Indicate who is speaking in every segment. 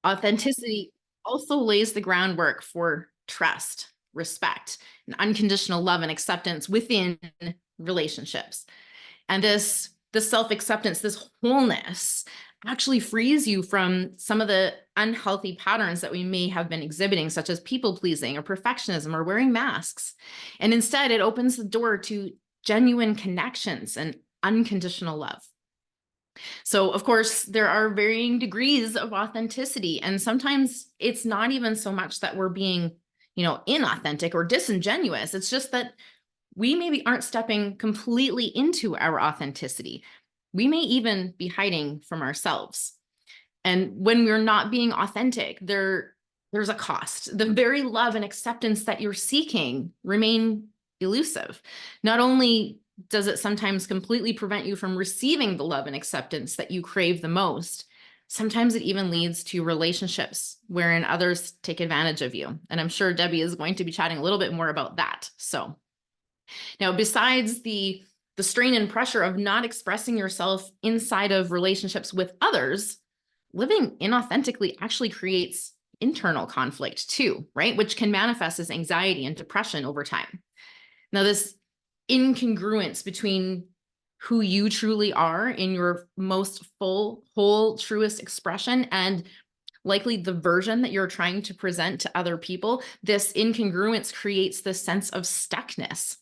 Speaker 1: Authenticity also lays the groundwork for trust, respect, and unconditional love and acceptance within relationships. And this self-acceptance, this wholeness actually frees you from some of the unhealthy patterns that we may have been exhibiting, such as people pleasing or perfectionism or wearing masks. And instead, it opens the door to genuine connections and unconditional love. So, of course, there are varying degrees of authenticity. And sometimes it's not even so much that we're being, inauthentic or disingenuous. It's just that we maybe aren't stepping completely into our authenticity. We may even be hiding from ourselves. And when we're not being authentic, there's a cost. The very love and acceptance that you're seeking remain elusive. Not only does it sometimes completely prevent you from receiving the love and acceptance that you crave the most, sometimes it even leads to relationships wherein others take advantage of you. And I'm sure Debbie is going to be chatting a little bit more about that. So now, besides the strain and pressure of not expressing yourself inside of relationships with others, living inauthentically actually creates internal conflict too, right? Which can manifest as anxiety and depression over time. Now, this incongruence between who you truly are in your most full, whole, truest expression and likely the version that you're trying to present to other people, this incongruence creates this sense of stuckness.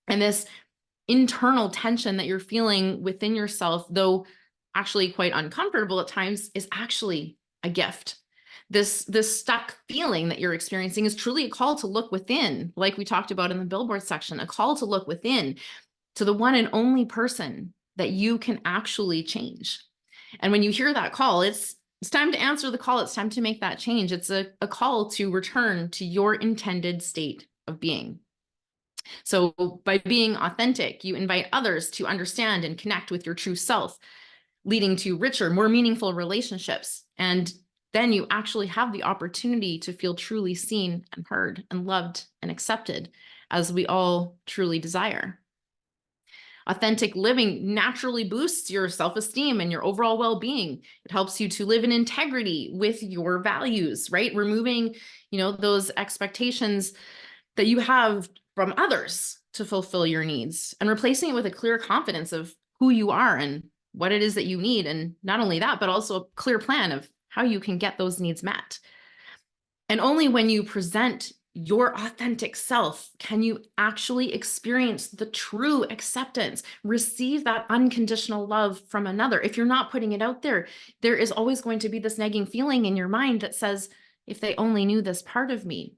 Speaker 1: And this internal tension that you're feeling within yourself, though actually quite uncomfortable at times, is actually a gift. This stuck feeling that you're experiencing is truly a call to look within, like we talked about in the billboard section, a call to look within to the one and only person that you can actually change. And when you hear that call, it's time to answer the call. It's time to make that change. It's a call to return to your intended state of being. So by being authentic, you invite others to understand and connect with your true self, leading to richer, more meaningful relationships. And then you actually have the opportunity to feel truly seen and heard and loved and accepted, as we all truly desire. Authentic living naturally boosts your self-esteem and your overall well-being. It helps you to live in integrity with your values, right? Removing, those expectations that you have from others to fulfill your needs and replacing it with a clear confidence of who you are and what it is that you need. And not only that, but also a clear plan of how you can get those needs met. And only when you present your authentic self can you actually experience the true acceptance, receive that unconditional love from another. If you're not putting it out there, there is always going to be this nagging feeling in your mind that says, if they only knew this part of me.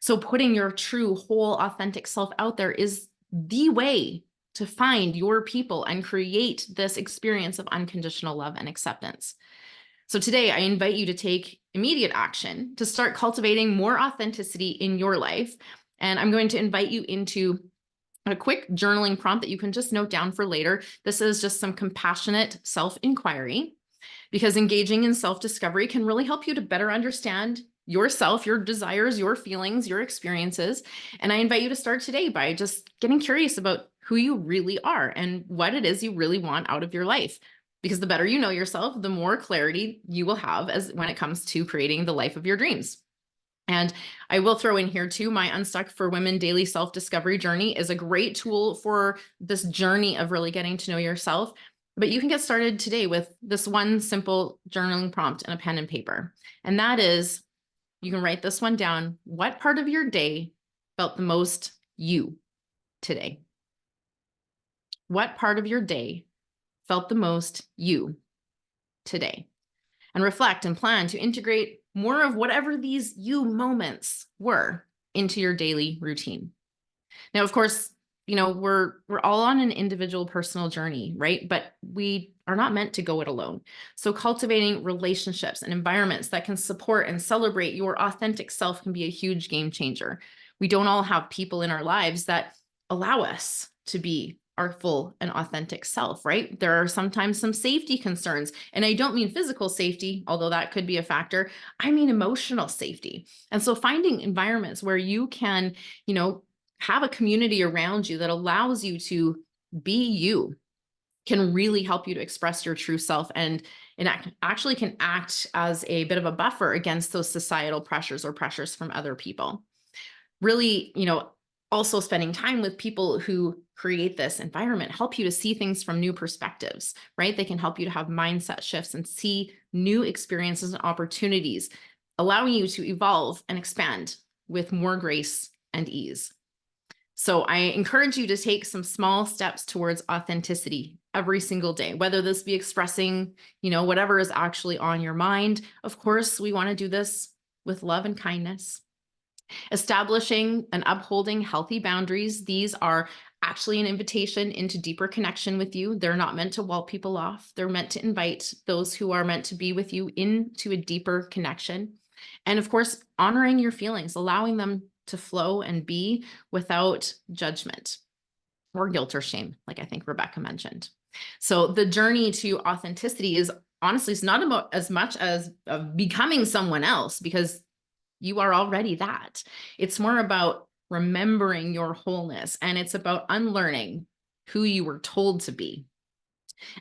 Speaker 1: So putting your true, whole, authentic self out there is the way to find your people and create this experience of unconditional love and acceptance. So today, I invite you to take immediate action to start cultivating more authenticity in your life. And I'm going to invite you into a quick journaling prompt that you can just note down for later. This is just some compassionate self-inquiry, because engaging in self-discovery can really help you to better understand yourself, your desires, your feelings, your experiences. And I invite you to start today by just getting curious about who you really are and what it is you really want out of your life. Because the better you know yourself, the more clarity you will have as when it comes to creating the life of your dreams. And I will throw in here too, my Unstuck for Women daily self-discovery journey is a great tool for this journey of really getting to know yourself. But you can get started today with this one simple journaling prompt and a pen and paper. And that is, you can write this one down. What part of your day felt the most you today? What part of your day felt the most you today? And reflect and plan to integrate more of whatever these you moments were into your daily routine. Now, of course, we're all on an individual personal journey, right? But we are not meant to go it alone. So cultivating relationships and environments that can support and celebrate your authentic self can be a huge game changer. We don't all have people in our lives that allow us to be our full and authentic self, right? There are sometimes some safety concerns. And I don't mean physical safety, although that could be a factor. I mean emotional safety. And so finding environments where you can, have a community around you that allows you to be you can really help you to express your true self and It actually can act as a bit of a buffer against those societal pressures or pressures from other people. Really, also spending time with people who create this environment help you to see things from new perspectives, right? They can help you to have mindset shifts and see new experiences and opportunities, allowing you to evolve and expand with more grace and ease. So I encourage you to take some small steps towards authenticity every single day, whether this be expressing, whatever is actually on your mind. Of course, we want to do this with love and kindness. Establishing and upholding healthy boundaries. These are actually an invitation into deeper connection with you. They're not meant to wall people off. They're meant to invite those who are meant to be with you into a deeper connection. And of course, honoring your feelings, allowing them to flow and be without judgment or guilt or shame, like I think Rebecca mentioned. So the journey to authenticity is honestly, it's not about as much as becoming someone else, because you are already that. It's more about remembering your wholeness, and it's about unlearning who you were told to be.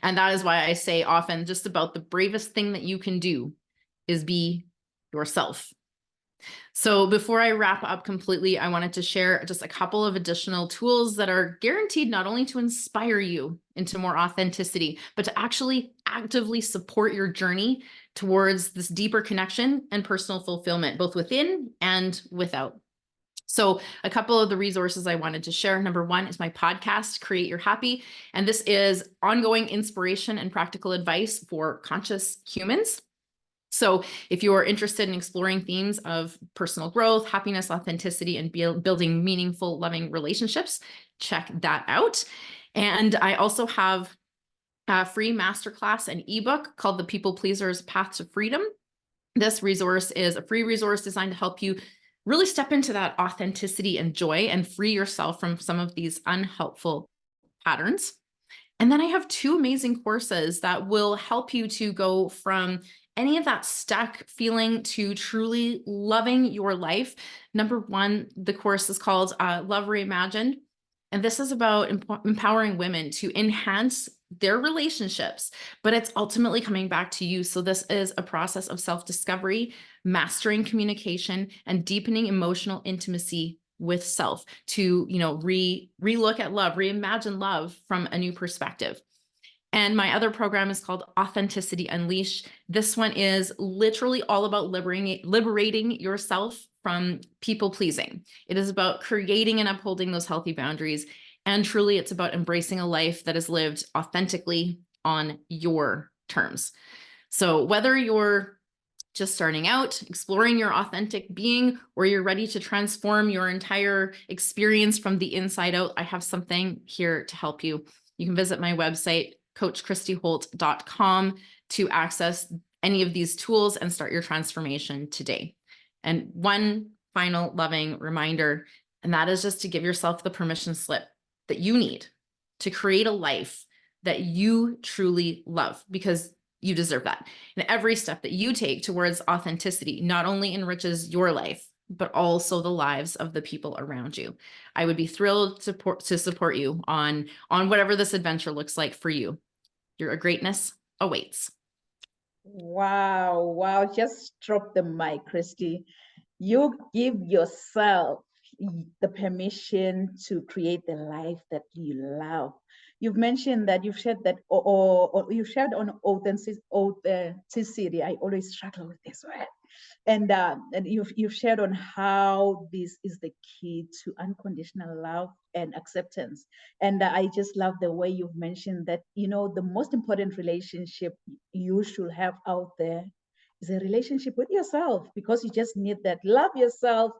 Speaker 1: And that is why I say often just about the bravest thing that you can do is be yourself. So before I wrap up completely, I wanted to share just a couple of additional tools that are guaranteed not only to inspire you into more authenticity, but to actually actively support your journey towards this deeper connection and personal fulfillment, both within and without. So a couple of the resources I wanted to share. Number one is my podcast, Create Your Happy. And this is ongoing inspiration and practical advice for conscious humans. So if you're interested in exploring themes of personal growth, happiness, authenticity, and building meaningful, loving relationships, check that out. And I also have a free masterclass and ebook called The People Pleaser's Path to Freedom. This resource is a free resource designed to help you really step into that authenticity and joy and free yourself from some of these unhelpful patterns. And then I have two amazing courses that will help you to go from any of that stuck feeling to truly loving your life. Number one, the course is called Love Reimagined. And this is about empowering women to enhance their relationships, but it's ultimately coming back to you. So this is a process of self-discovery, mastering communication, and deepening emotional intimacy with self to, relook at love, reimagine love from a new perspective. And my other program is called Authenticity Unleashed. This one is literally all about liberating yourself from people pleasing. It is about creating and upholding those healthy boundaries. And truly, it's about embracing a life that is lived authentically on your terms. So whether you're just starting out, exploring your authentic being, or you're ready to transform your entire experience from the inside out, I have something here to help you. You can visit my website, coachchristyholt.com, to access any of these tools and start your transformation today. And one final loving reminder, and that is just to give yourself the permission slip that you need to create a life that you truly love, because you deserve that. And every step that you take towards authenticity not only enriches your life, but also the lives of the people around you. I would be thrilled to support you on whatever this adventure looks like for you. Your greatness awaits.
Speaker 2: Wow. Just drop the mic, Christy. You give yourself the permission to create the life that you love. You've mentioned that you've shared that, or you shared on authenticity. I always struggle with this word. And you've shared on how this is the key to unconditional love and acceptance. And I just love the way you've mentioned that, the most important relationship you should have out there is a relationship with yourself, because you just need that. Love yourself,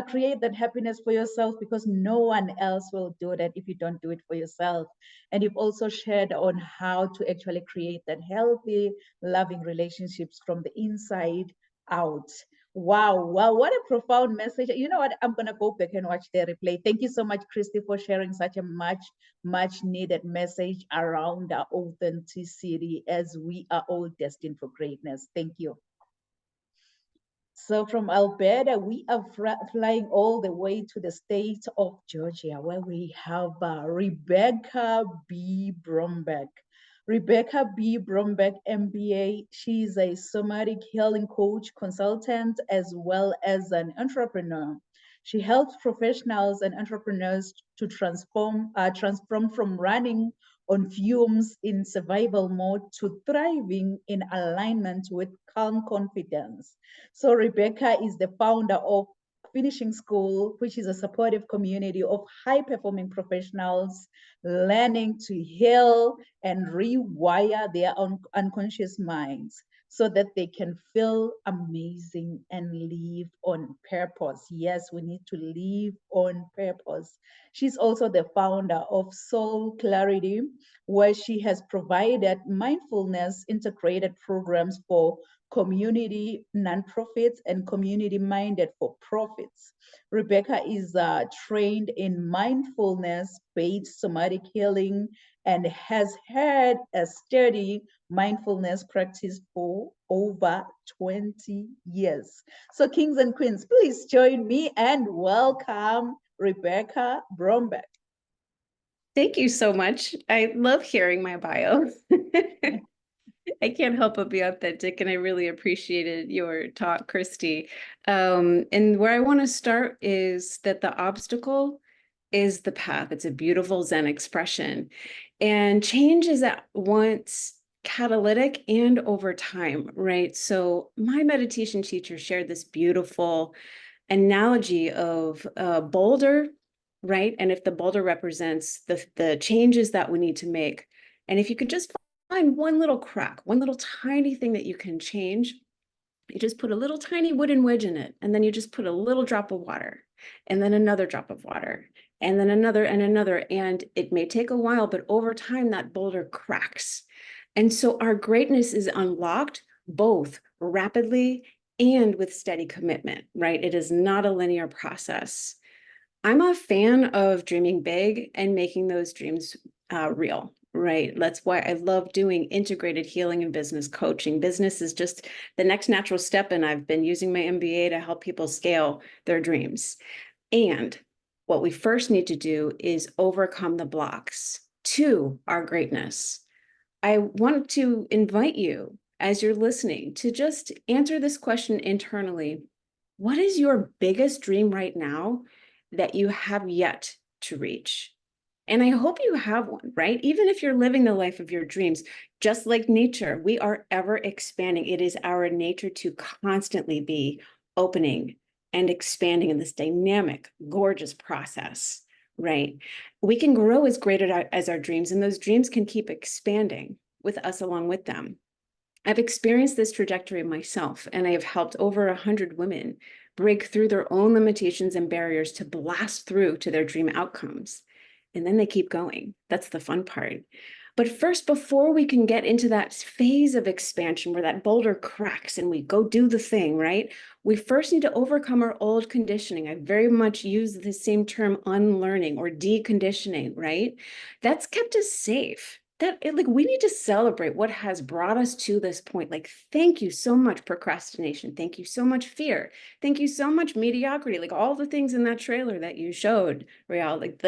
Speaker 2: create that happiness for yourself, because no one else will do that if you don't do it for yourself. And you've also shared on how to actually create that healthy, loving relationships from the inside out. Wow, what a profound message. You know what? I'm going to go back and watch the replay. Thank you so much, Christy, for sharing such a much needed message around our authenticity, as we are all destined for greatness. Thank you. So from Alberta, we are flying all the way to the state of Georgia, where we have Rebecca B. Brombeck. Rebecca B. Brombeck, MBA. She's a somatic healing coach, consultant, as well as an entrepreneur. She helps professionals and entrepreneurs to transform from running on fumes in survival mode to thriving in alignment with calm confidence. So Rebecca is the founder of Finishing School, which is a supportive community of high-performing professionals learning to heal and rewire their unconscious minds so that they can feel amazing and live on purpose. Yes, we need to live on purpose. She's also the founder of Soul Clarity, where she has provided mindfulness integrated programs for community nonprofits and community minded for profits. Rebecca is trained in mindfulness based somatic healing and has had a steady mindfulness practice for over 20 years. So, kings and queens, please join me and welcome Rebecca Brombeck.
Speaker 3: Thank you so much. I love hearing my bio. I can't help but be authentic, and I really appreciated your talk, Christy. And where I want to start is that the obstacle is the path. It's a beautiful Zen expression. And change is at once catalytic and over time, right? So my meditation teacher shared this beautiful analogy of a boulder, right? And if the boulder represents the changes that we need to make, and if you could just find one little crack, one little tiny thing that you can change, you just put a little tiny wooden wedge in it, and then you just put a little drop of water, and then another drop of water, and then another and another. And it may take a while, but over time that boulder cracks. And so our greatness is unlocked both rapidly and with steady commitment, right? It is not a linear process. I'm a fan of dreaming big and making those dreams real, right? That's why I love doing integrated healing and business coaching. Business is just the next natural step, and I've been using my MBA to help people scale their dreams. And what we first need to do is overcome the blocks to our greatness. I want to invite you, as you're listening, to just answer this question internally. What is your biggest dream right now that you have yet to reach? And I hope you have one, right? Even if you're living the life of your dreams, just like nature, we are ever expanding. It is our nature to constantly be opening and expanding in this dynamic, gorgeous process, right? We can grow as great as our dreams, and those dreams can keep expanding with us along with them. I've experienced this trajectory myself, and I have helped over 100 women break through their own limitations and barriers to blast through to their dream outcomes. And then they keep going. That's the fun part. But first, before we can get into that phase of expansion where that boulder cracks and we go do the thing, right? We first need to overcome our old conditioning. I very much use the same term, unlearning or deconditioning, right? That's kept us safe. Like, we need to celebrate what has brought us to this point. Like, thank you so much, procrastination. Thank you so much, fear. Thank you so much, mediocrity. Like all the things in that trailer that you showed, Real. Like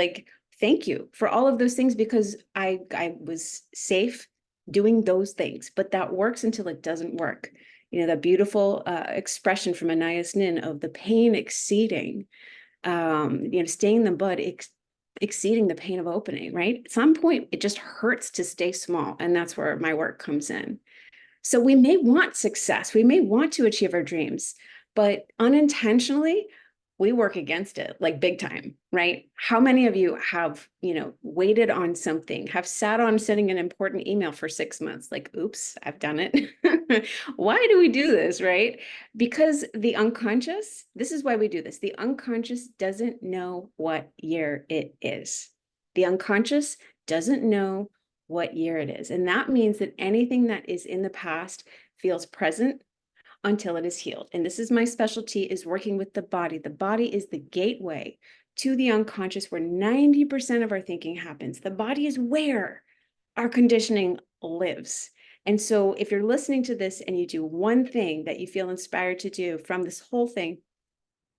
Speaker 3: thank you for all of those things, because I was safe doing those things. But that works until it doesn't work. You know, that beautiful expression from Anais Nin of the pain exceeding, staying in the bud, exceeding the pain of opening, right? At some point, it just hurts to stay small. And that's where my work comes in. So we may want success, we may want to achieve our dreams, but unintentionally, we work against it like big time, right? How many of you have, waited on something, have sat on sending an important email for 6 months? Like, oops, I've done it. Why do we do this, right? Because the unconscious, this is why we do this. The unconscious doesn't know what year it is. The unconscious doesn't know what year it is. And that means that anything that is in the past feels present until it is healed. And this is my specialty, is working with the body. The body is the gateway to the unconscious, where 90% of our thinking happens. The body is where our conditioning lives. And so if you're listening to this and you do one thing that you feel inspired to do from this whole thing,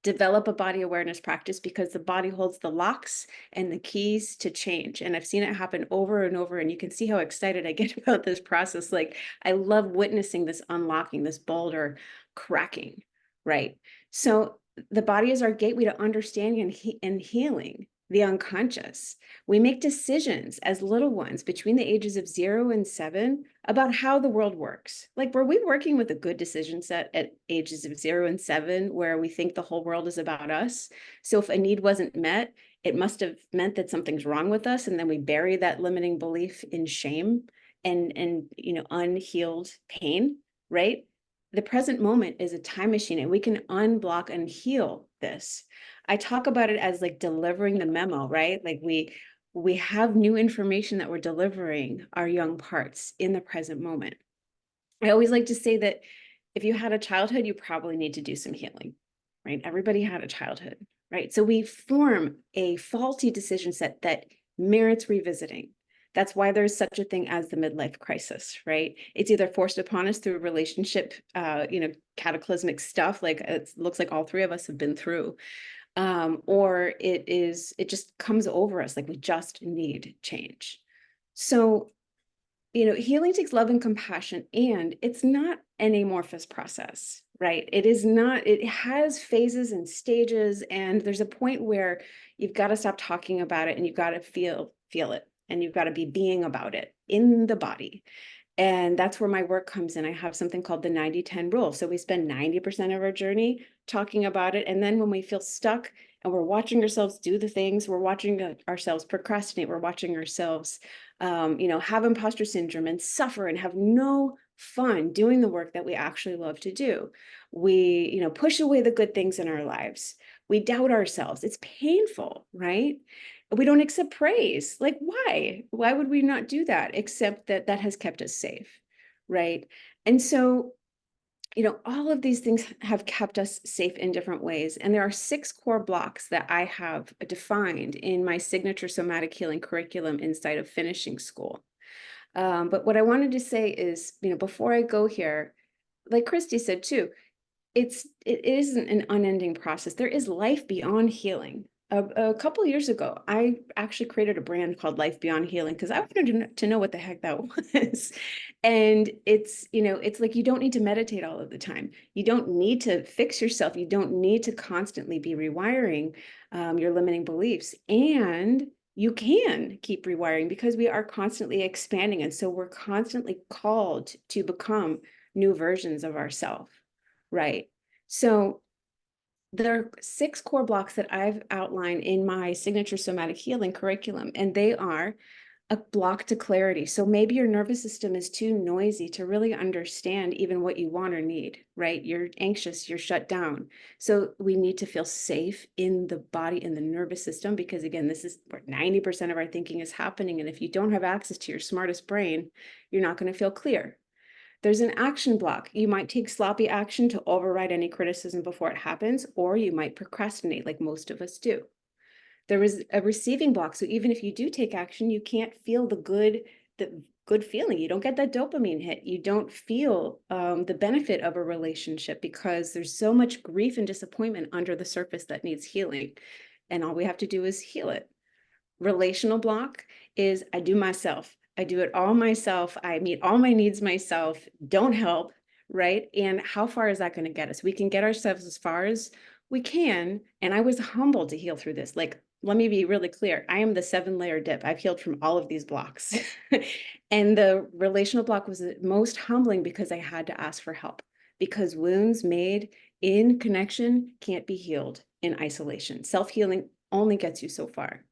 Speaker 3: develop a body awareness practice, because the body holds the locks and the keys to change. And I've seen it happen over and over. And you can see how excited I get about this process. Like, I love witnessing this unlocking, this boulder cracking, right? So the body is our gateway to understanding and healing the unconscious. We make decisions as little ones between the ages of 0 and 7 about how the world works. Like, were we working with a good decision set at ages of 0 and 7, where we think the whole world is about us? So if a need wasn't met, it must have meant that something's wrong with us. And then we bury that limiting belief in shame and unhealed pain, right? The present moment is a time machine, and we can unblock and heal this. I talk about it as like delivering the memo, right? Like, we have new information that we're delivering our young parts in the present moment. I always like to say that if you had a childhood, you probably need to do some healing, right? Everybody had a childhood, right? So we form a faulty decision set that merits revisiting. That's why there's such a thing as the midlife crisis, right? It's either forced upon us through relationship, cataclysmic stuff, like it looks like all three of us have been through, or it just comes over us, like we just need change. So, healing takes love and compassion, and it's not an amorphous process, right? It is not, it has phases and stages, and there's a point where you've got to stop talking about it, and you've got to feel it, and you've got to be being about it in the body. And that's where my work comes in. I have something called the 90-10 rule. So we spend 90% of our journey talking about it. And then when we feel stuck and we're watching ourselves do the things, we're watching ourselves procrastinate, we're watching ourselves, have imposter syndrome and suffer and have no fun doing the work that we actually love to do. We, push away the good things in our lives. We doubt ourselves. It's painful, right? We don't accept praise. Like, why? Why would we not do that? Except that has kept us safe, right? And so, all of these things have kept us safe in different ways. And there are 6 core blocks that I have defined in my signature somatic healing curriculum inside of finishing school. But what I wanted to say is, before I go here, like Christy said too, it isn't an unending process. There is life beyond healing. A couple of years ago, I actually created a brand called Life Beyond Healing because I wanted to know what the heck that was. And it's like, you don't need to meditate all of the time. You don't need to fix yourself. You don't need to constantly be rewiring your limiting beliefs. And you can keep rewiring because we are constantly expanding. And so we're constantly called to become new versions of ourselves. Right. So there are 6 core blocks that I've outlined in my signature somatic healing curriculum, and they are a block to clarity. So maybe your nervous system is too noisy to really understand even what you want or need, right? You're anxious, you're shut down. So we need to feel safe in the body, in the nervous system, because again, this is where 90% of our thinking is happening. And if you don't have access to your smartest brain, you're not going to feel clear. There's an action block. You might take sloppy action to override any criticism before it happens, or you might procrastinate like most of us do. There is a receiving block. So even if you do take action, you can't feel the good feeling. You don't get that dopamine hit. You don't feel the benefit of a relationship because there's so much grief and disappointment under the surface that needs healing. And all we have to do is heal it. Relational block is I do myself. I do it all myself. I meet all my needs myself. Don't help, right? And how far is that going to get us? We can get ourselves as far as we can. And I was humbled to heal through this. Like, let me be really clear. I am the 7-layer dip. I've healed from all of these blocks. And the relational block was the most humbling because I had to ask for help, because wounds made in connection can't be healed in isolation. Self-healing only gets you so far.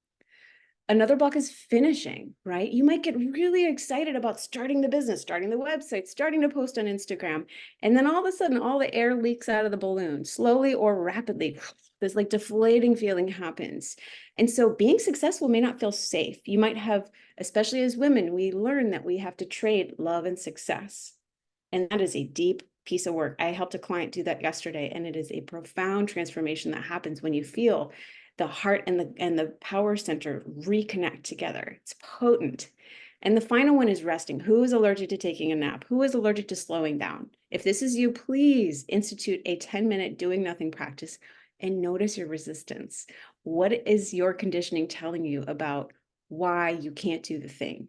Speaker 3: Another block is finishing, right? You might get really excited about starting the business, starting the website, starting to post on Instagram. And then all of a sudden, all the air leaks out of the balloon, slowly or rapidly. This like deflating feeling happens. And so being successful may not feel safe. You might have, especially as women, we learn that we have to trade love and success. And that is a deep piece of work. I helped a client do that yesterday, and it is a profound transformation that happens when you feel the heart and the power center reconnect together. It's potent. And the final one is resting. Who is allergic to taking a nap? Who is allergic to slowing down? If this is you, please institute a 10-minute doing nothing practice. and notice your resistance. What is your conditioning telling you about why you can't do the thing?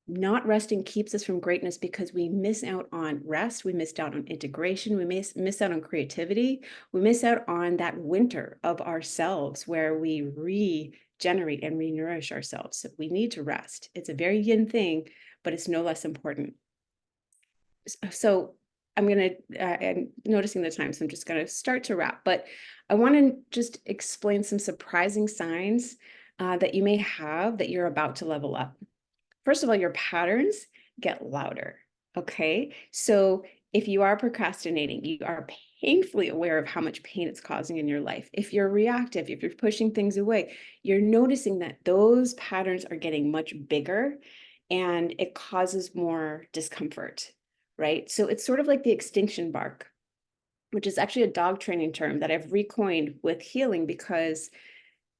Speaker 3: Not resting keeps us from greatness because we miss out on rest, we missed out on integration, we miss out on creativity, we miss out on that winter of ourselves where we regenerate and re-nourish ourselves. So we need to rest. It's a very yin thing, but it's no less important. So I'm going to, I'm noticing the time, so I'm just going to start to wrap, but I want to just explain some surprising signs that you may have that you're about to level up. First of all, your patterns get louder. Okay. So if you are procrastinating, you are painfully aware of how much pain it's causing in your life. If you're reactive, if you're pushing things away, you're noticing that those patterns are getting much bigger and it causes more discomfort, right? So it's sort of like the extinction bark, which is actually a dog training term that I've recoined with healing because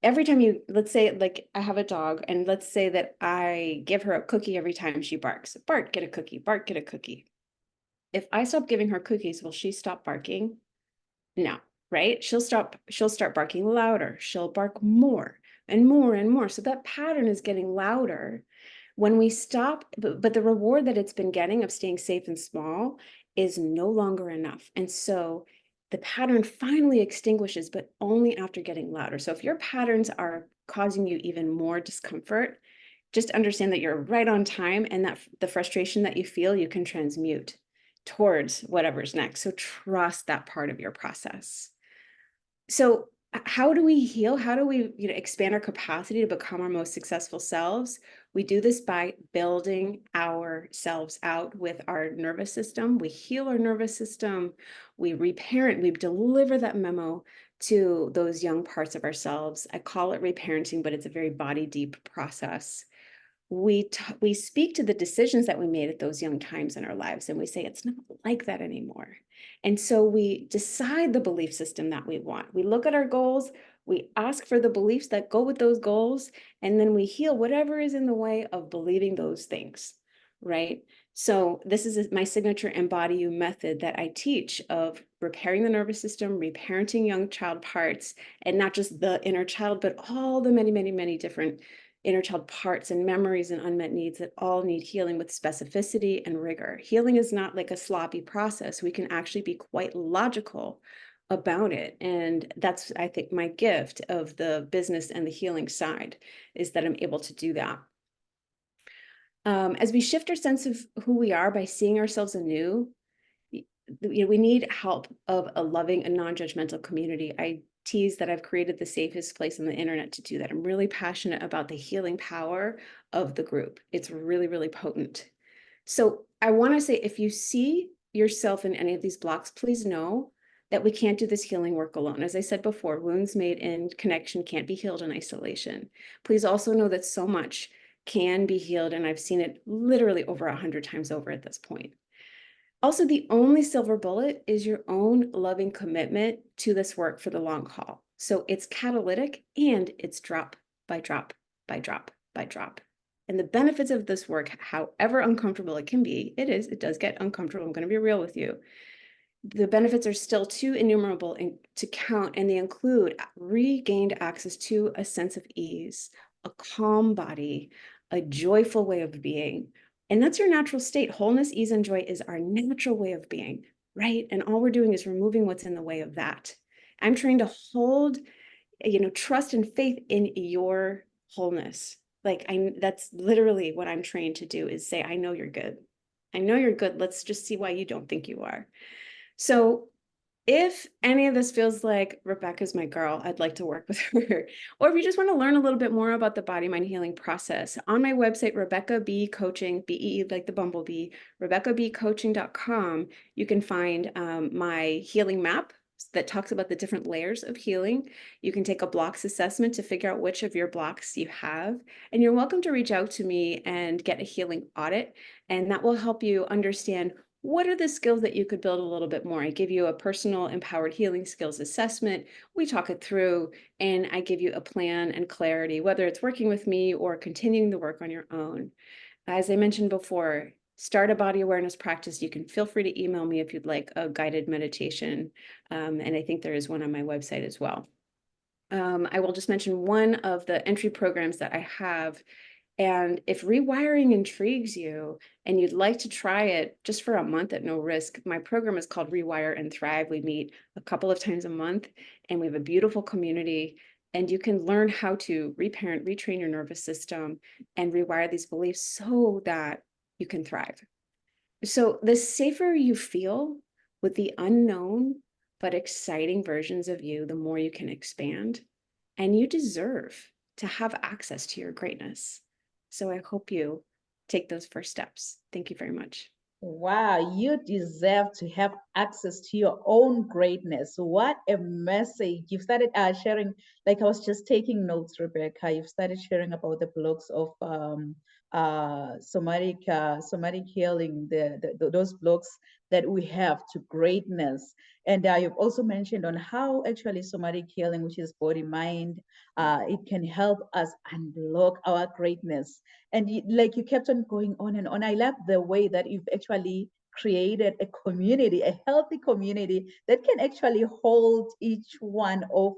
Speaker 3: every time you, let's say, like I have a dog, and let's say that I give her a cookie every time she barks. Bart, get a cookie. Bart, get a cookie. If I stop giving her cookies, will she stop barking? No, right? She'll start barking louder. She'll bark more and more and more. So that pattern is getting louder. When we stop, but the reward that it's been getting of staying safe and small is no longer enough. And so the pattern finally extinguishes, but only after getting louder. So if your patterns are causing you even more discomfort, just understand that you're right on time and that the frustration that you feel, you can transmute towards whatever's next. So trust that part of your process. So how do we heal? How do we, expand our capacity to become our most successful selves? We do this by building ourselves out with our nervous system. We heal our nervous system. We reparent. We deliver that memo to those young parts of ourselves. I call it reparenting, but it's a very body deep process. We speak to the decisions that we made at those young times in our lives, and we say it's not like that anymore. And so we decide the belief system that we want. We look at our goals, we ask for the beliefs that go with those goals, and then we heal whatever is in the way of believing those things, right? So this is my signature Embody You method that I teach of repairing the nervous system, reparenting young child parts, and not just the inner child, but all the many, many, many different inner child parts and memories and unmet needs that all need healing with specificity and rigor. Healing is not like a sloppy process. We can actually be quite logical about it. And that's, I think, my gift of the business and the healing side is that I'm able to do that. As we shift our sense of who we are by seeing ourselves anew, we need help of a loving and non-judgmental community. I tease that I've created the safest place on the internet to do that. I'm really passionate about the healing power of the group. It's really, really potent. So I want to say, if you see yourself in any of these blocks, please know that we can't do this healing work alone. As I said before, wounds made in connection can't be healed in isolation. Please also know that so much can be healed, and I've seen it literally over 100 times over at this point. Also, the only silver bullet is your own loving commitment to this work for the long haul. So it's catalytic and it's drop by drop by drop by drop. And the benefits of this work, however uncomfortable it can be, it does get uncomfortable. I'm going to be real with you. The benefits are still too innumerable to count, and they include regained access to a sense of ease, a calm body, a joyful way of being. And that's your natural state. Wholeness, ease, and joy is our natural way of being, right? And all we're doing is removing what's in the way of that. I'm trying to hold, trust and faith in your wholeness. That's literally what I'm trained to do, is say, I know you're good. I know you're good. Let's just see why you don't think you are. So if any of this feels like Rebecca's my girl, I'd like to work with her. Or if you just want to learn a little bit more about the body mind healing process, on my website, Rebecca B Coaching, BE like the bumblebee, RebeccaBcoaching.com, you can find my healing map that talks about the different layers of healing. You can take a blocks assessment to figure out which of your blocks you have. And you're welcome to reach out to me and get a healing audit. And that will help you understand what are the skills that you could build a little bit more. I give you a personal empowered healing skills assessment. We talk it through, and I give you a plan and clarity, whether it's working with me or continuing the work on your own. As I mentioned before, start a body awareness practice, you can feel free to email me if you'd like a guided meditation. And I think there is one on my website as well. I will just mention one of the entry programs that I have. And if rewiring intrigues you and you'd like to try it just for a month at no risk, my program is called Rewire and Thrive. We meet a couple of times a month and we have a beautiful community, and you can learn how to reparent, retrain your nervous system and rewire these beliefs so that you can thrive. So the safer you feel with the unknown but exciting versions of you, the more you can expand, and you deserve to have access to your greatness. So I hope you take those first steps. Thank you very much.
Speaker 2: Wow, you deserve to have access to your own greatness. What a message. You've started sharing, like I was just taking notes, Rebecca. You've started sharing about the blocks of somatic healing, those blocks that we have to greatness. And you've also mentioned on how actually somatic healing, which is body mind, it can help us unlock our greatness. And like you kept on going on and on. I love the way that you've actually created a community, a healthy community that can actually hold each one of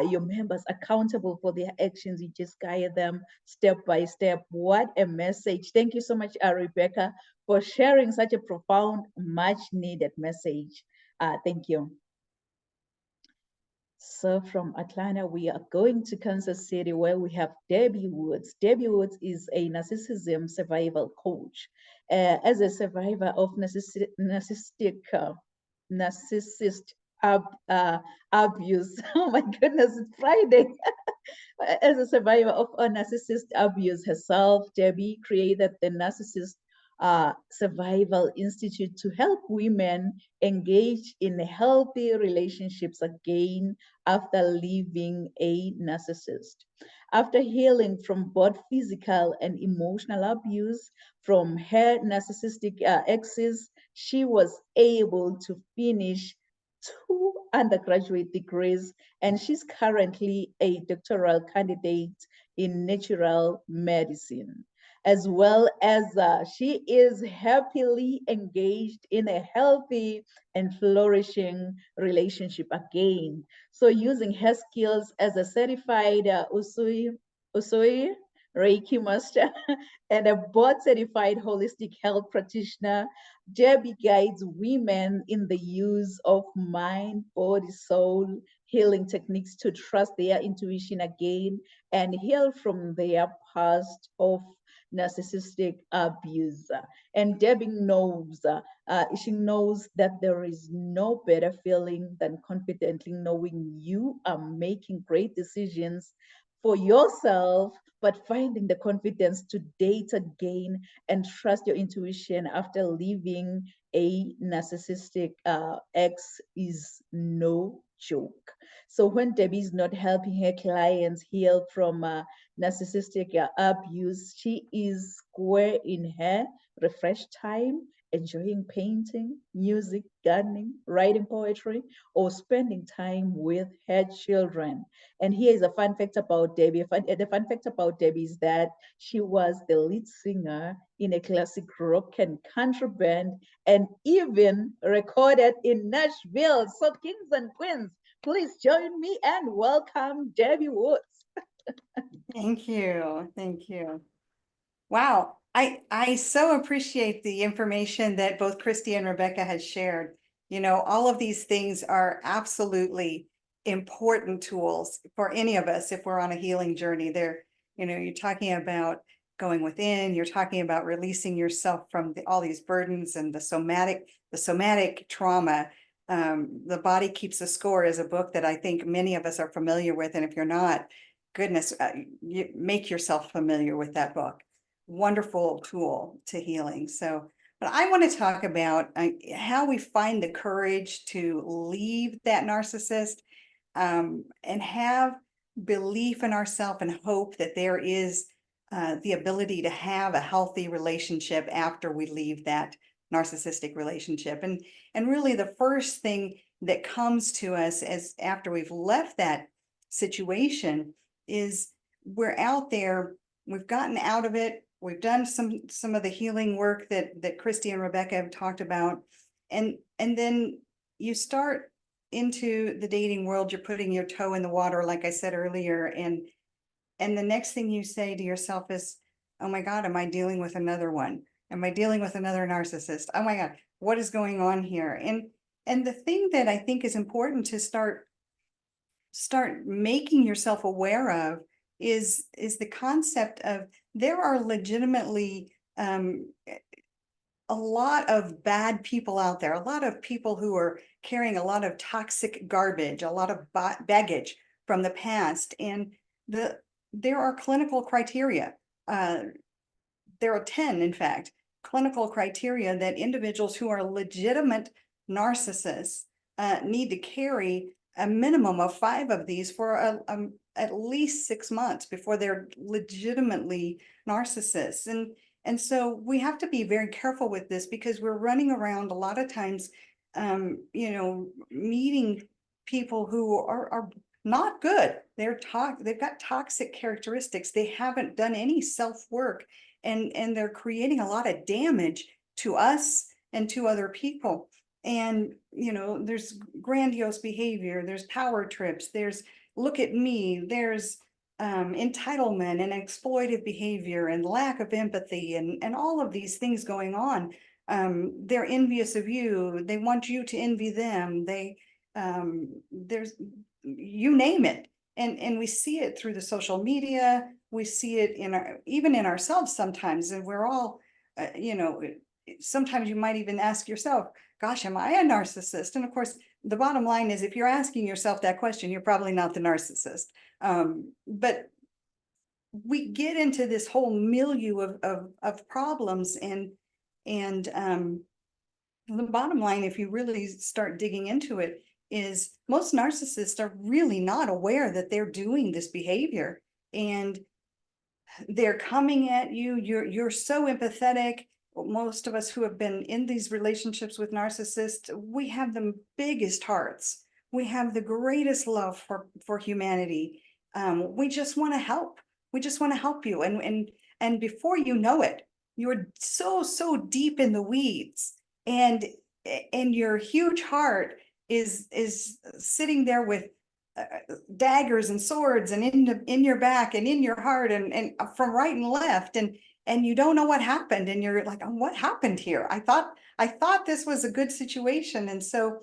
Speaker 2: your members accountable for their actions. You just guide them step by step. What a message. Thank you so much, Rebecca, for sharing such a profound, much needed message. Thank you. So from Atlanta, we are going to Kansas City, where we have Debbie Woods. Debbie Woods is a narcissism survival coach. As a survivor of narcissist abuse, oh my goodness, it's Friday. As a survivor of a narcissist abuse herself, Debbie created the Narcissist Survival Institute to help women engage in healthy relationships again after leaving a narcissist. After healing from both physical and emotional abuse from her narcissistic exes, she was able to finish 2 undergraduate degrees, and she's currently a doctoral candidate in natural medicine, as well as she is happily engaged in a healthy and flourishing relationship again. So using her skills as a certified Usui Reiki master and a board certified holistic health practitioner, Debbie guides women in the use of mind, body, soul healing techniques to trust their intuition again and heal from their past of narcissistic abuse. And Debbie knows, she knows that there is no better feeling than confidently knowing you are making great decisions for yourself, but finding the confidence to date again and trust your intuition after leaving a narcissistic ex is no joke. So when Debbie is not helping her clients heal from narcissistic abuse, she is square in her refreshed time, enjoying painting, music, gardening, writing poetry, or spending time with her children. And here is a fun fact about Debbie. The fun fact about Debbie is that she was the lead singer in a classic rock and country band and even recorded in Nashville. So kings and queens, please join me and welcome Debbie Woods.
Speaker 4: Thank you. Thank you. Wow. I so appreciate the information that both Christy and Rebecca had shared. You know, all of these things are absolutely important tools for any of us if we're on a healing journey. They're, you know, you're talking about going within, you're talking about releasing yourself from all these burdens and the somatic trauma. The Body Keeps a Score is a book that I think many of us are familiar with. And if you're not, goodness, you make yourself familiar with that book. Wonderful tool to healing. So, but I want to talk about how we find the courage to leave that narcissist and have belief in ourselves and hope that there is the ability to have a healthy relationship after we leave that narcissistic relationship. And really the first thing that comes to us as after we've left that situation is we're out there, we've gotten out of it, we've done some of the healing work that Christy and Rebecca have talked about. And then you start into the dating world, you're putting your toe in the water, like I said earlier, and the next thing you say to yourself is, oh my God, am I dealing with another one? Am I dealing with another narcissist? Oh my God, what is going on here? And the thing that I think is important to start making yourself aware of is the concept of there are legitimately a lot of bad people out there, a lot of people who are carrying a lot of toxic garbage, a lot of baggage from the past. And there are clinical criteria. There are 10, in fact, clinical criteria that individuals who are legitimate narcissists need to carry a minimum of 5 of these for at least 6 months before they're legitimately narcissists. And so we have to be very careful with this because we're running around a lot of times, meeting people who are not good. They've got toxic characteristics. They haven't done any self-work, and they're creating a lot of damage to us and to other people. And, there's grandiose behavior, there's power trips, there's look at me, there's entitlement and exploitive behavior and lack of empathy and all of these things going on. They're envious of you. They want you to envy them. There's, you name it. And we see it through the social media. We see it even in ourselves sometimes. And we're all, sometimes you might even ask yourself, gosh, am I a narcissist? And of course, the bottom line is if you're asking yourself that question, you're probably not the narcissist. But we get into this whole milieu of problems, and the bottom line, if you really start digging into it, is most narcissists are really not aware that they're doing this behavior, and they're coming at you. You're so empathetic. Most of us who have been in these relationships with narcissists, we have the biggest hearts. We have the greatest love for humanity. We just want to help. We just want to help you. And before you know it, you're so deep in the weeds, and your huge heart is sitting there with daggers and swords and in your back and in your heart and from right and left, and you don't know what happened, and you're like, oh, what happened here? I thought this was a good situation. And so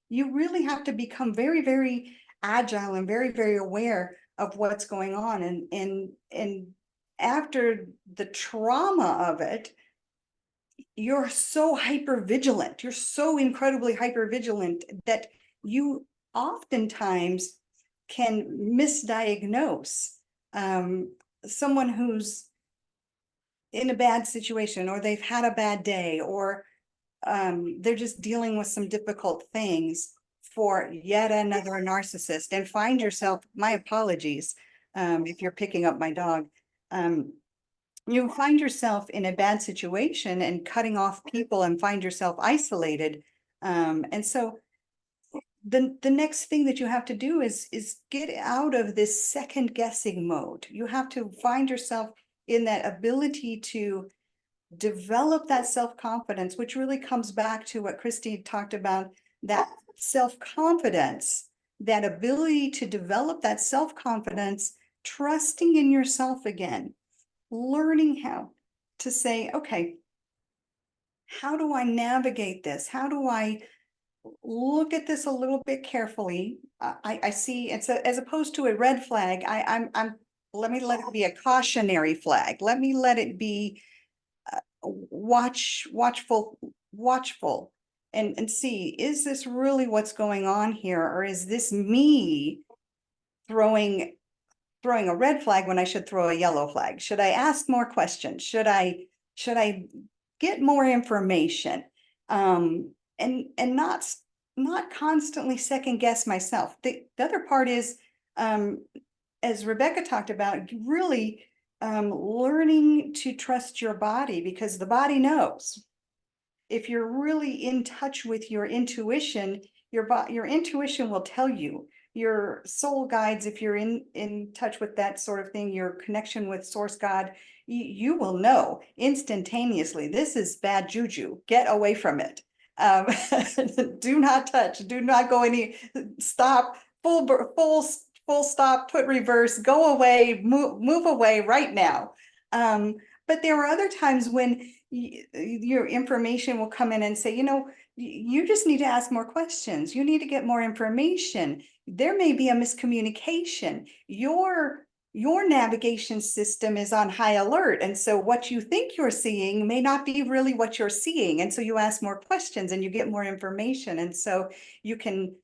Speaker 4: you really have to become very, very agile and very, very aware of what's going on. And after the trauma of it, you're so hyper vigilant. You're so incredibly hyper vigilant that you oftentimes can misdiagnose someone who's in a bad situation, or they've had a bad day, or they're just dealing with some difficult things, for yet another narcissist, and find yourself, my apologies, if you're picking up my dog, you find yourself in a bad situation and cutting off people and find yourself isolated. And so the next thing that you have to do is get out of this second guessing mode. You have to find yourself in that ability to develop that self-confidence, which really comes back to what Christy talked about, that self-confidence, that ability to develop that self-confidence, trusting in yourself again, learning how to say, okay, how do I navigate this? How do I look at this a little bit carefully? I see it's as opposed to a red flag. Let me let it be a cautionary flag. Let me let it be watchful, and see, is this really what's going on here? Or is this me throwing a red flag when I should throw a yellow flag? Should I ask more questions? Should I get more information? And not constantly second guess myself. The other part is, as Rebecca talked about, really learning to trust your body, because the body knows. If you're really in touch with your intuition, your intuition will tell you. your soul guides, if you're in touch with that sort of thing, your connection with source God, you will know instantaneously, this is bad juju, get away from it. Do not touch, do not go any, stop, full stop, put reverse, go away, move away right now. But there are other times when your information will come in and say, you know, you just need to ask more questions. You need to get more information. There may be a miscommunication. Your navigation system is on high alert. And so what you think you're seeing may not be really what you're seeing. And so you ask more questions and you get more information. And so you can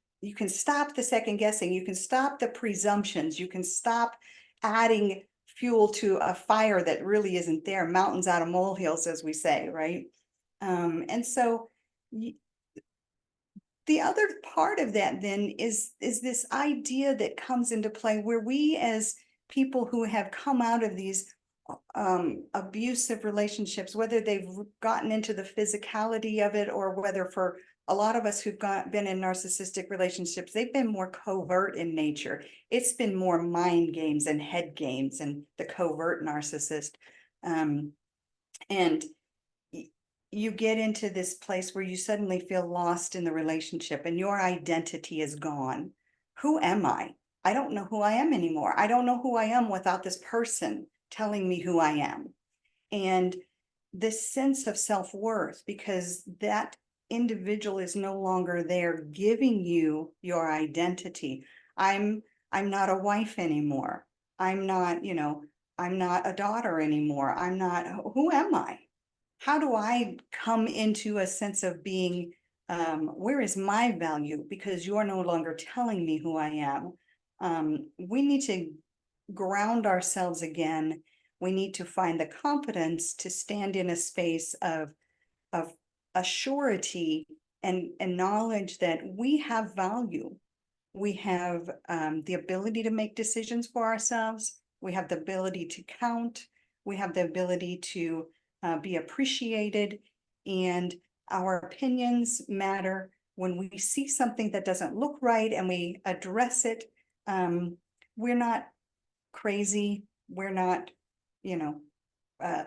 Speaker 4: stop the second guessing. You can stop the presumptions. You can stop adding fuel to a fire that really isn't there, mountains out of molehills, as we say, right? And so the other part of that then is this idea that comes into play where we as people who have come out of these abusive relationships, whether they've gotten into the physicality of it or whether for a lot of us who've been in narcissistic relationships, they've been more covert in nature. It's been more mind games and head games and the covert narcissist. And you get into this place where you suddenly feel lost in the relationship and your identity is gone. Who am I? I don't know who I am anymore. I don't know who I am without this person telling me who I am. And this sense of self-worth, because that individual is no longer there giving you your identity. I'm not a wife anymore. I'm not, you know, I'm not a daughter anymore. I'm not, who am I? How do I come into a sense of being, where is my value? Because you're no longer telling me who I am. We need to ground ourselves again. We need to find the confidence to stand in a space of a surety and knowledge that we have value. We have the ability to make decisions for ourselves. We have the ability to count. We have the ability to be appreciated, and our opinions matter. When we see something that doesn't look right and we address it, we're not crazy. We're not, you know,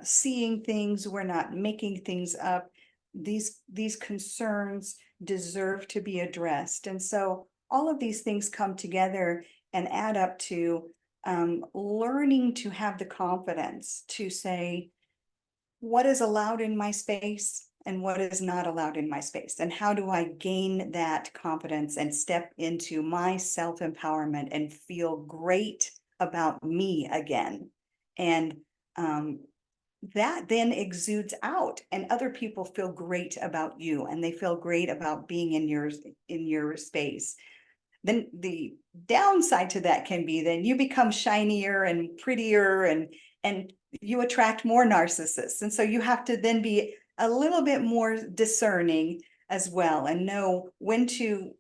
Speaker 4: seeing things. We're not making things up. These concerns deserve to be addressed. And so all of these things come together and add up to learning to have the confidence to say, what is allowed in my space and what is not allowed in my space? And how do I gain that confidence and step into my self-empowerment and feel great about me again? And that then exudes out, and other people feel great about you and they feel great about being in your space. Then the downside to that can be then you become shinier and prettier and you attract more narcissists. And so you have to then be a little bit more discerning as well and know when to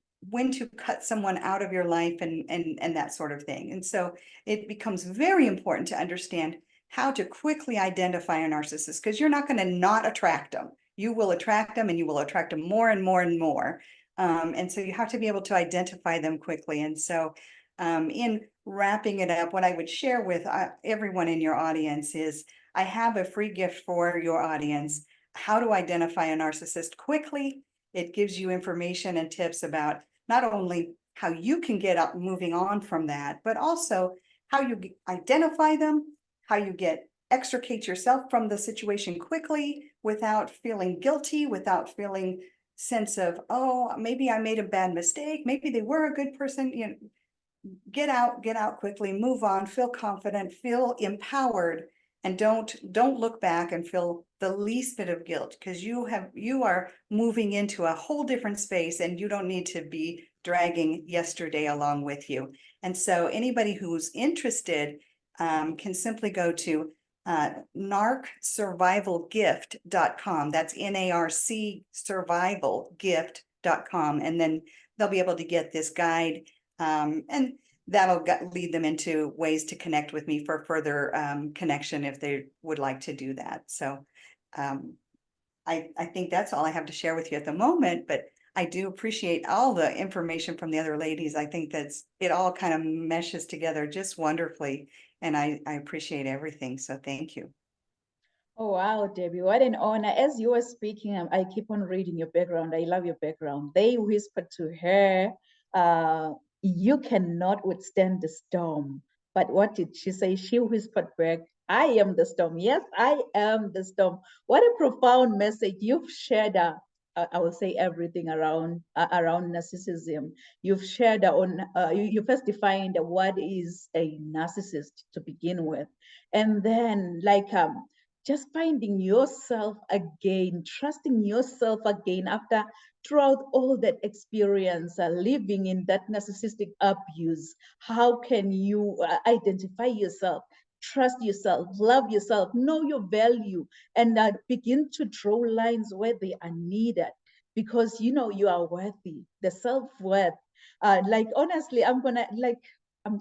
Speaker 4: cut someone out of your life and that sort of thing. And so it becomes very important to understand how to quickly identify a narcissist, because you're not going to not attract them. You will attract them and you will attract them more and more and more. And so you have to be able to identify them quickly. And so in wrapping it up, what I would share with everyone in your audience is I have a free gift for your audience, how to identify a narcissist quickly. It gives you information and tips about not only how you can get up moving on from that, but also how you identify them, how you extricate yourself from the situation quickly without feeling guilty, without feeling sense of, oh, maybe I made a bad mistake. Maybe they were a good person. You know, get out quickly, move on, feel confident, feel empowered, and don't look back and feel the least bit of guilt, because you are moving into a whole different space and you don't need to be dragging yesterday along with you. And so anybody who's interested can simply go to narcsurvivalgift.com. That's NARC survivalgift.com. And then they'll be able to get this guide, and that'll lead them into ways to connect with me for further connection if they would like to do that. So I think that's all I have to share with you at the moment, but I do appreciate all the information from the other ladies. I think it all kind of meshes together just wonderfully. And I appreciate everything. So thank you.
Speaker 2: Oh, wow, Debbie, what an honor. As you were speaking, I keep on reading your background. I love your background. They whispered to her, you cannot withstand the storm. But what did she say? She whispered back, I am the storm. Yes, I am the storm. What a profound message. You've shared, I will say everything around narcissism. You've shared you first defined what is a narcissist to begin with. And then just finding yourself again, trusting yourself again after throughout all that experience, living in that narcissistic abuse. How can you identify yourself, trust yourself, love yourself, know your value, and begin to draw lines where they are needed? Because you know you are worthy, the self-worth. Honestly, I'm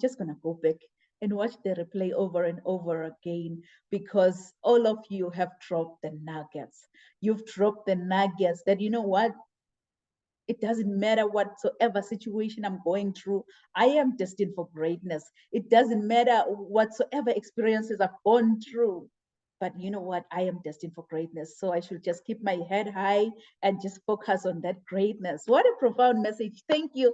Speaker 2: just gonna go back and watch the replay over and over again, because all of you have dropped the nuggets. You've dropped the nuggets that, you know what, it doesn't matter whatsoever situation I'm going through, I am destined for greatness. It doesn't matter whatsoever experiences I've gone through, but you know what, I am destined for greatness. So I should just keep my head high and just focus on that greatness. What a profound message. Thank you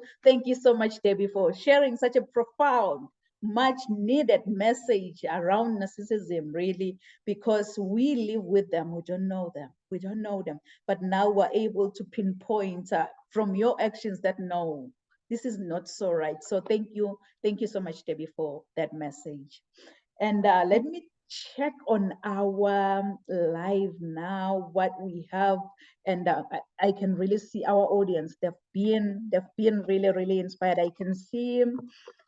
Speaker 2: so much, Debbie, for sharing such a profound, much needed message around narcissism, really, because we live with them, we don't know them, but now we're able to pinpoint from your actions that no, this is not so right. So thank you so much, Debbie, for that message. And let me check on our live now, what we have. And I can really see our audience. They've been really, really inspired. I can see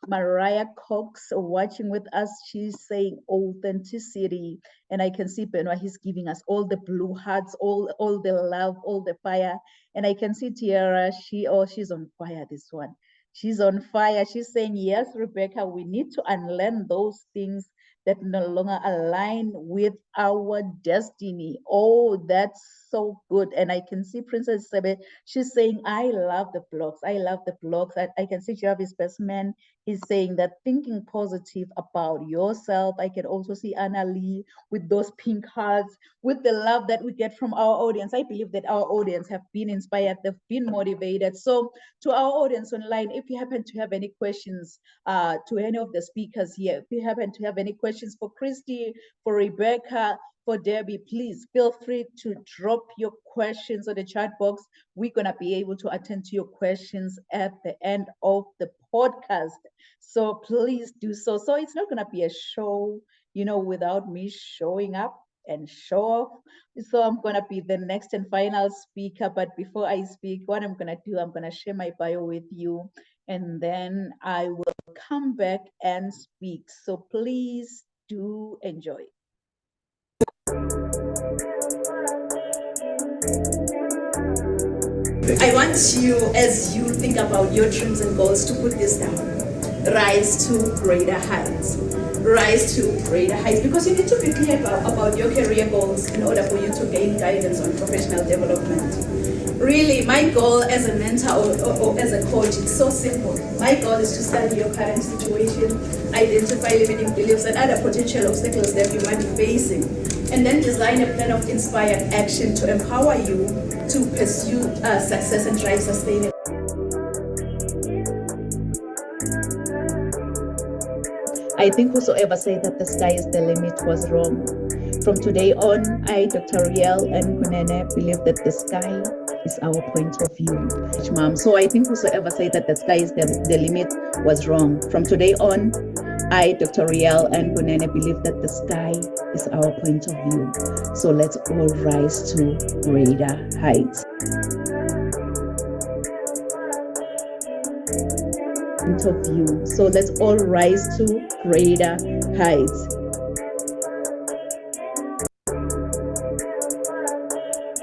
Speaker 2: Mariah Cox watching with us. She's saying authenticity. And I can see Benoit, he's giving us all the blue hearts, all the love, all the fire. And I can see Tiara, she's on fire, this one. She's on fire. She's saying, yes, Rebecca, we need to unlearn those things that no longer align with our destiny. Oh, that's so good. And I can see Princess Sebe, she's saying, I love the blogs. I love the blogs. I can see Jarvis Bestman is saying that thinking positive about yourself. I can also see Anna Lee with those pink hearts, with the love that we get from our audience. I believe that our audience have been inspired, they've been motivated. So to our audience online, if you happen to have any questions to any of the speakers here, if you happen to have any questions for Christy, for Rebecca, for Debbie, please feel free to drop your questions on the chat box. We're going to be able to attend to your questions at the end of the podcast. So please do so. So it's not going to be a show, without me showing up and show off. So I'm going to be the next and final speaker. But before I speak, what I'm going to do, I'm going to share my bio with you, and then I will come back and speak. So please do enjoy. I want you, as you think about your dreams and goals, to put this down. Rise to greater heights. Rise to greater heights, because you need to be clear about your career goals in order for you to gain guidance on professional development. Really, my goal as a mentor or as a coach is so simple. My goal is to study your current situation, identify limiting beliefs and other potential obstacles that you might be facing, and then design a plan of inspired action to empower you to pursue success and drive sustainable. I think whosoever said that the sky is the limit was wrong. From today on, I, Dr. Riel and Kunene, believe that the sky is our point of view. Mom. So I think whosoever said that the sky is the limit was wrong. From today on, I, Dr. Riel and Kunene, believe that the sky is our point of view. So let's all rise to greater heights. Of view. So let's all rise to greater heights.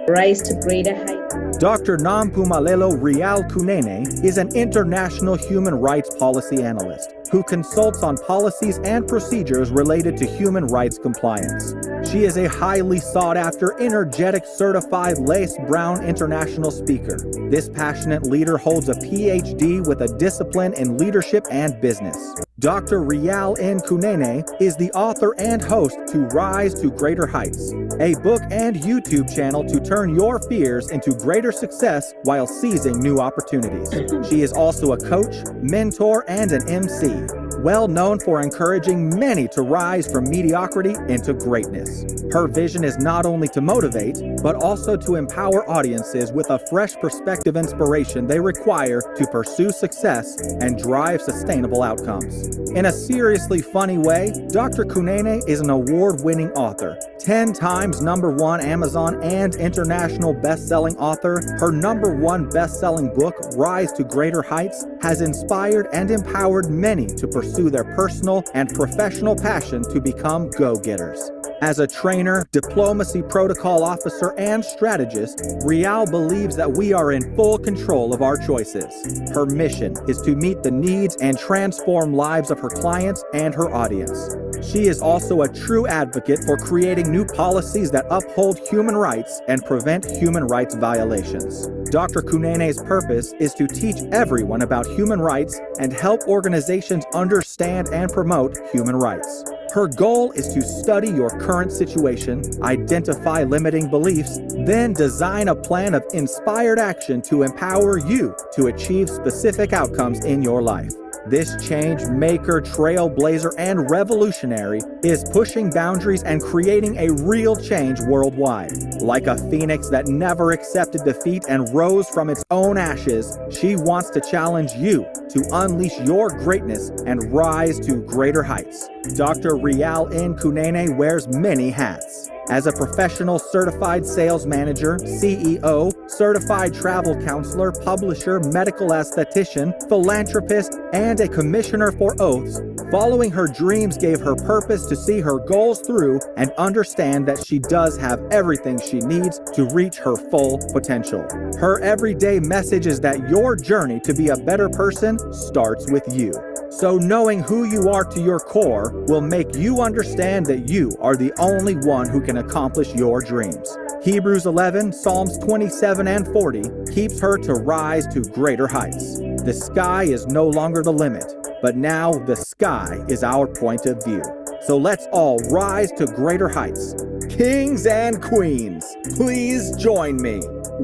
Speaker 2: Rise to greater heights.
Speaker 5: Dr. Nampumalelo Rial Kunene is an international human rights policy analyst who consults on policies and procedures related to human rights compliance. She is a highly sought-after, energetic, certified Lace Brown international speaker. This passionate leader holds a PhD with a discipline in leadership and business. Dr. Rial N. Kunene is the author and host to Rise to Greater Heights, a book and YouTube channel to turn your fears into greater success while seizing new opportunities. She is also a coach, mentor, and an MC, well known for encouraging many to rise from mediocrity into greatness. Her vision is not only to motivate, but also to empower audiences with a fresh perspective inspiration they require to pursue success and drive sustainable outcomes. In a seriously funny way, Dr. Kunene is an award-winning author, 10 times #1 Amazon and international best-selling author. Her #1 best-selling book, Rise to Greater Heights, has inspired and empowered many to pursue their personal and professional passion to become go-getters. As a trainer, diplomacy protocol officer, and strategist, Rial believes that we are in full control of our choices. Her mission is to meet the needs and transform lives of her clients and her audience. She is also a true advocate for creating new policies that uphold human rights and prevent human rights violations. Dr. Kunene's purpose is to teach everyone about human rights and help organizations understand and promote human rights. Her goal is to study your current situation, identify limiting beliefs, then design a plan of inspired action to empower you to achieve specific outcomes in your life. This change maker, trailblazer, and revolutionary is pushing boundaries and creating a real change worldwide. Like a phoenix that never accepted defeat and rose from its own ashes, she wants to challenge you to unleash your greatness and rise to greater heights. Dr. Rial N. Kunene wears many hats. As a professional certified sales manager, CEO, certified travel counselor, publisher, medical esthetician, philanthropist, and a commissioner for oaths, following her dreams gave her purpose to see her goals through and understand that she does have everything she needs to reach her full potential. Her everyday message is that your journey to be a better person starts with you. So knowing who you are to your core will make you understand that you are the only one who can accomplish your dreams. Hebrews 11, Psalms 27 and 40 keeps her to rise to greater heights. The sky is no longer the limit, but now the sky is our point of view. So let's all rise to greater heights. Kings and queens, please join me.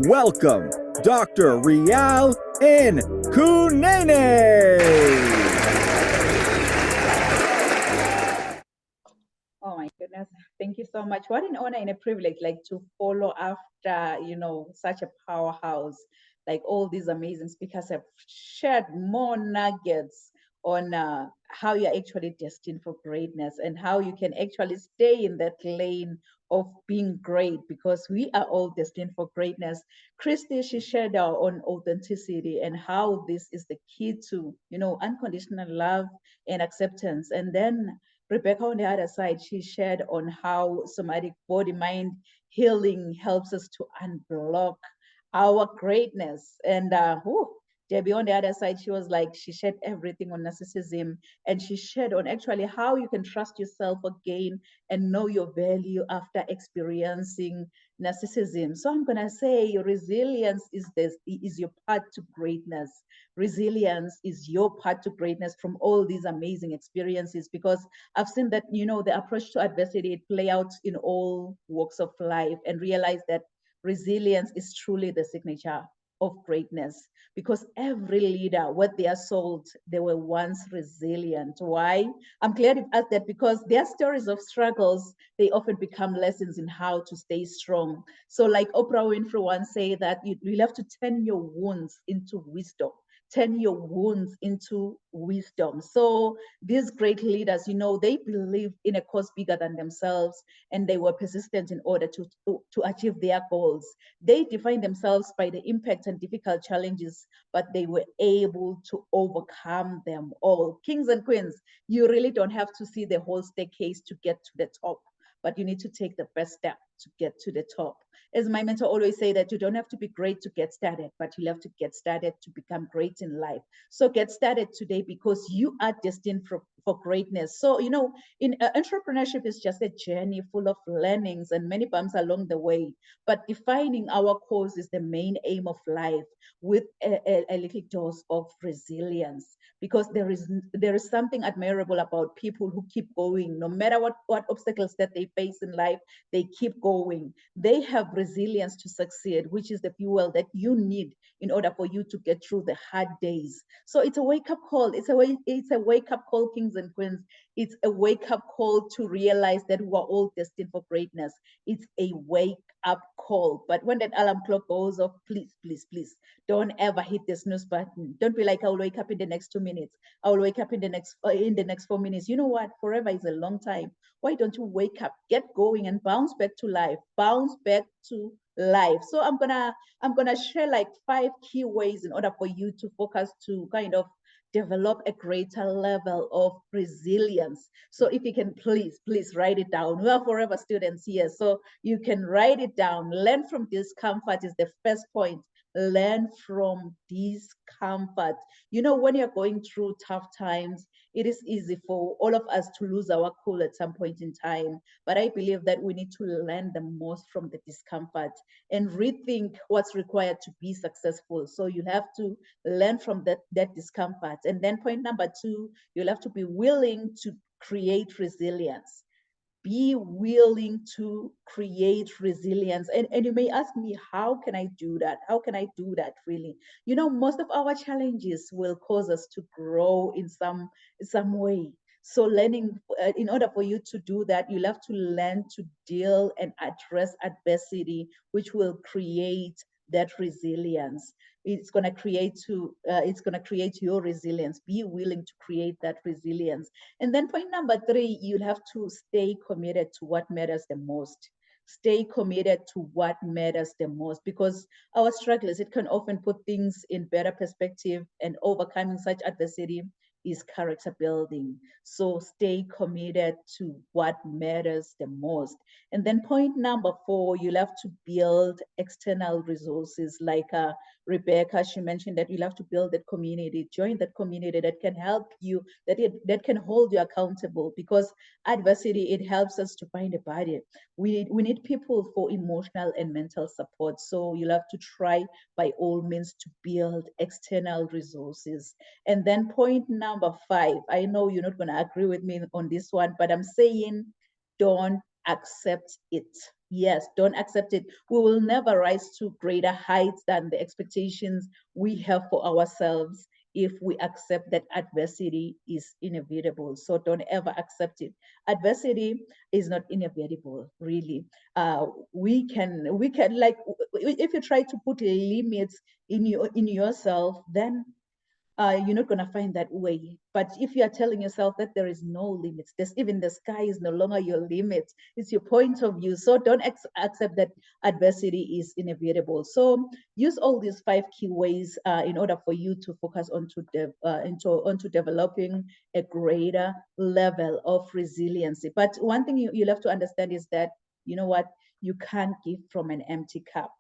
Speaker 5: Welcome, Dr. Rial N. Kunene.
Speaker 2: Oh my goodness. Thank you so much. What an honor and a privilege, like to follow after, such a powerhouse. Like all these amazing speakers have shared more nuggets on how you're actually destined for greatness and how you can actually stay in that lane of being great, because we are all destined for greatness. Christy, she shared our own authenticity and how this is the key to, unconditional love and acceptance. And then Rebecca, on the other side, she shared on how somatic body-mind healing helps us to unblock our greatness. And Debbie, on the other side, she was like, she shared everything on narcissism, and she shared on actually how you can trust yourself again and know your value after experiencing narcissism. So I'm gonna say resilience is your path to greatness. Resilience is your path to greatness from all these amazing experiences, because I've seen that, the approach to adversity, it play out in all walks of life, and realize that resilience is truly the signature of greatness, because every leader, what they are sold, they were once resilient. Why? I'm glad you've asked that, because their stories of struggles, they often become lessons in how to stay strong. So like Oprah Winfrey once said that you have to turn your wounds into wisdom. Turn your wounds into wisdom. So these great leaders, they believe in a cause bigger than themselves, and they were persistent in order to achieve their goals. They define themselves by the impact and difficult challenges, but they were able to overcome them all. Kings and queens, you really don't have to see the whole staircase to get to the top, but you need to take the first step. to get to the top. As my mentor always say, that you don't have to be great to get started, but you have to get started to become great in life. So get started today, because you are destined for greatness. So, you know, in entrepreneurship is just a journey full of learnings and many bumps along the way. But defining our course is the main aim of life, with a little dose of resilience, because there is something admirable about people who keep going no matter what obstacles that they face in life. They keep going. They have resilience to succeed, which is the fuel that you need in order for you to get through the hard days. So it's a wake-up call. It's a wake-up call, kings and queens. It's a wake-up call to realize that we are all destined for greatness. It's a wake-up call. But when that alarm clock goes off, please, please, please, don't ever hit the snooze button. Don't be like, I'll wake up in the next 2 minutes. I'll wake up in the next 4 minutes. You know what? Forever is a long time. Why don't you wake up, get going, and bounce back to life? Bounce back to life. So I'm gonna share like 5 key ways in order for you to focus, to kind of develop a greater level of resilience. So if you can please write it down. We are forever students here, so you can write it down. Learn from discomfort is the first point. Learn from discomfort. You know, when you're going through tough times, it is easy for all of us to lose our cool at some point in time. But I believe that we need to learn the most from the discomfort and rethink what's required to be successful. So you have to learn from that discomfort. And then point number 2, you'll have to be willing to create resilience. Be willing to create resilience. And you may ask me, how can I do that? How can I do that really? You know, most of our challenges will cause us to grow in some way. So learning, in order for you to do that, you'll have to learn to deal and address adversity, which will create that resilience. It's going to create your resilience. Be willing to create that resilience. And then point number 3, you'll have to stay committed to what matters the most. Stay committed to what matters the most, because our struggles, it can often put things in better perspective, and overcoming such adversity is character building. So stay committed to what matters the most. And then point number 4, you'll have to build external resources. Like Rebecca, she mentioned that you'll have to build that community, join that community that can help you, that can hold you accountable, because adversity, it helps us to find a body. We need people for emotional and mental support. So you'll have to try by all means to build external resources. And then point number 5, I know you're not going to agree with me on this one, but I'm saying don't accept it. Yes, don't accept it. We will never rise to greater heights than the expectations we have for ourselves if we accept that adversity is inevitable. So don't ever accept it. Adversity is not inevitable, really. We can like, if you try to put limits in yourself, then you're not going to find that way. But if you are telling yourself that there is no limits, even the sky is no longer your limit, it's your point of view. So don't accept that adversity is inevitable. So use all these 5 key ways in order for you to focus onto developing a greater level of resiliency. But one thing you'll have to understand is that, you know what, you can't give from an empty cup.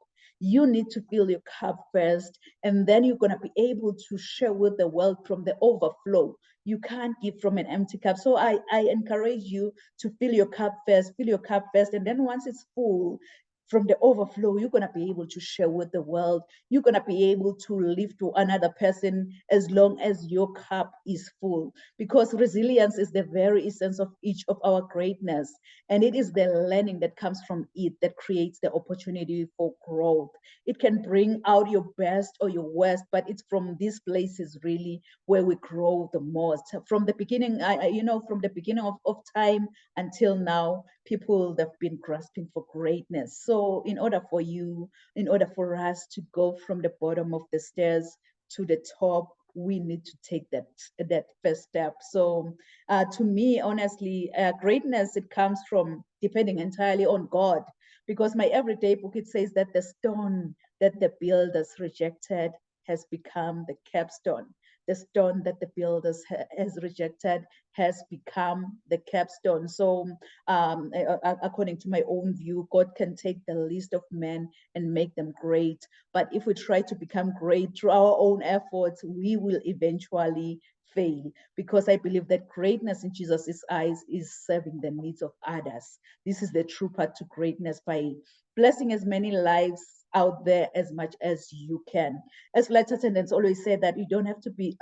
Speaker 2: You need to fill your cup first, and then you're going to be able to share with the world from the overflow. You can't give from an empty cup. So I encourage you to fill your cup first, and then once it's full, from the overflow, you're going to be able to share with the world. You're going to be able to live to another person as long as your cup is full, because resilience is the very essence of each of our greatness. And it is the learning that comes from it that creates the opportunity for growth. It can bring out your best or your worst, but it's from these places really where we grow the most. From the beginning, from the beginning of time until now, people have been grasping for greatness. So in order for us to go from the bottom of the stairs to the top, we need to take that first step. So to me, honestly, greatness, it comes from depending entirely on God, because my everyday book, it says that the stone that the builders rejected has become the capstone. the stone that the builders has rejected has become the capstone. So according to my own view, God can take the least of men and make them great. But if we try to become great through our own efforts, we will eventually fail, because I believe that greatness in Jesus' eyes is serving the needs of others. This is the true path to greatness, by blessing as many lives out there as much as you can. As flight attendants always say, that you don't have to be,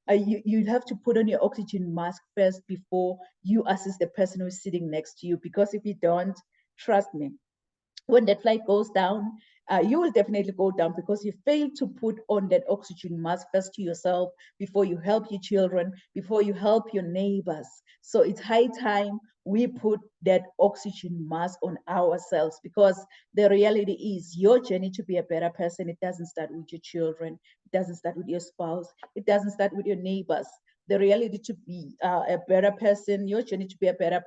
Speaker 2: you have to put on your oxygen mask first before you assist the person who's sitting next to you, because if you don't, trust me, when that flight goes down, you will definitely go down, because you failed to put on that oxygen mask first to yourself before you help your children, before you help your neighbors. So it's high time we put that oxygen mask on ourselves, because the reality is, your journey to be a better person, it doesn't start with your children, it doesn't start with your spouse, it doesn't start with your neighbors. The reality to be a better person, your journey to be a better